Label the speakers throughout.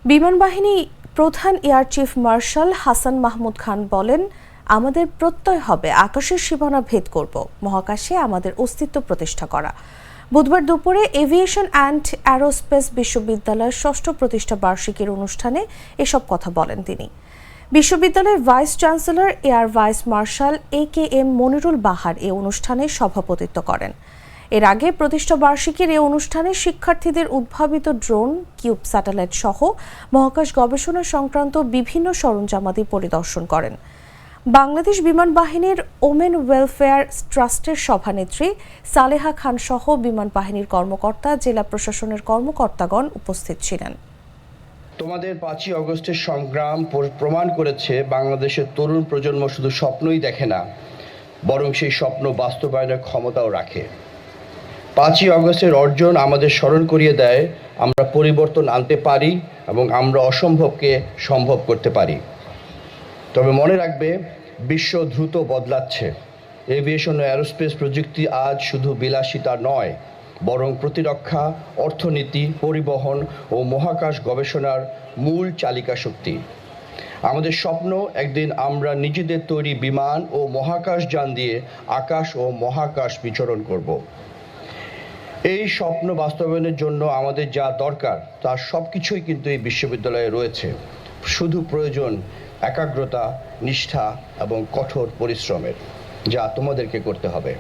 Speaker 1: বিমান বাহিনী প্রধান air chief marshal Hasan Mahmud Khan বলেন, আমাদের প্রত্যয় হবে আকাশের সীমানা ভেদ করব, মহাকাশে আমাদের অস্তিত্ব প্রতিষ্ঠা করা। বুধবার দুপুরে এভিয়েশন অ্যান্ড অ্যারোস্পেস বিশ্ববিদ্যালয়ের ৬ষ্ঠ প্রতিষ্ঠা বার্ষিকীর অনুষ্ঠানে এসব কথা বলেন তিনি। বিশ্ববিদ্যালয়ের vice chancellor air vice marshal AKM Monirul Bahar এ অনুষ্ঠানে সভাপতিত্ব করেন। এর আগে প্রতিষ্ঠা বার্ষিকীর এই অনুষ্ঠানে শিক্ষার্থীদের উদ্ভাবিত ড্রোন, কিউব স্যাটেলাইট সহ মহাকাশ গবেষণা সংক্রান্ত বিভিন্ন সরঞ্জামাদি পরিদর্শন করেন। বাংলাদেশ বিমান বাহিনীর ওমেন ওয়েলফেয়ার ট্রাস্টের সভানেত্রী সালেহা খান সহ বিমান বাহিনীর কর্মকর্তা, জেলা প্রশাসনের কর্মকর্তাগণ উপস্থিত ছিলেন।
Speaker 2: তোমাদের 5ই আগস্টের সংগ্রাম প্রমাণ করেছে বাংলাদেশের তরুণ প্রজন্ম শুধু স্বপ্নই দেখে না, বরং সেই স্বপ্ন বাস্তবায়নের ক্ষমতাও রাখে। 5ই আগস্টের অর্জন আমাদের স্মরণ করিয়ে দেয় আমরা পরিবর্তন আনতে পারি এবং আমরা অসম্ভবকে সম্ভব করতে পারি। তবে মনে রাখবে, বিশ্ব দ্রুত বদলাচ্ছে। এভিয়েশন ও অ্যারোস্পেস প্রযুক্তি আজ শুধু বিলাসিতা নয়, বরং প্রতিরক্ষা, অর্থনীতি, পরিবহন ও মহাকাশ গবেষণার মূল চালিকা শক্তি। আমাদের স্বপ্ন, একদিন আমরা নিজেদের তৈরি বিমান ও মহাকাশ যান দিয়ে আকাশ ও মহাকাশ বিচরণ করব। এই স্বপ্ন বাস্তবায়নের জন্য আমাদের যা দরকার তার সব কিছুই কিন্তু এই বিশ্ববিদ্যালয়ে রয়েছে। শুধু প্রয়োজন একাগ্রতা, নিষ্ঠা এবং কঠোর পরিশ্রমের, যা তোমাদেরকে করতে হবে।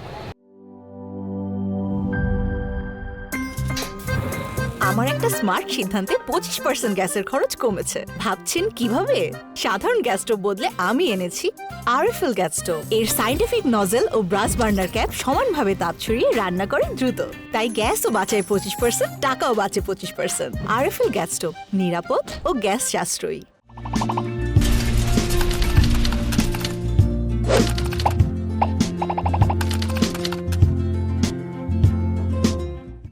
Speaker 3: আমার একটা স্মার্ট সিদ্ধান্তে 25% গ্যাসের খরচ কমেছে। ভাবছেন কিভাবে? সাধারণ গ্যাস স্টোভ বদলে আমি এনেছি আরএফএল গ্যাস স্টোভ। এর সাইন্টিফিক নজল ও ব্রাস বার্নার ক্যাপ সমানভাবে তাপ ছড়িয়ে রান্না করে দ্রুত। তাই গ্যাসও বাঁচায় 25%, টাকাও বাঁচে 25%। আরএফএল গ্যাস স্টোভ নিরাপদ ও গ্যাস সাশ্রয়ী।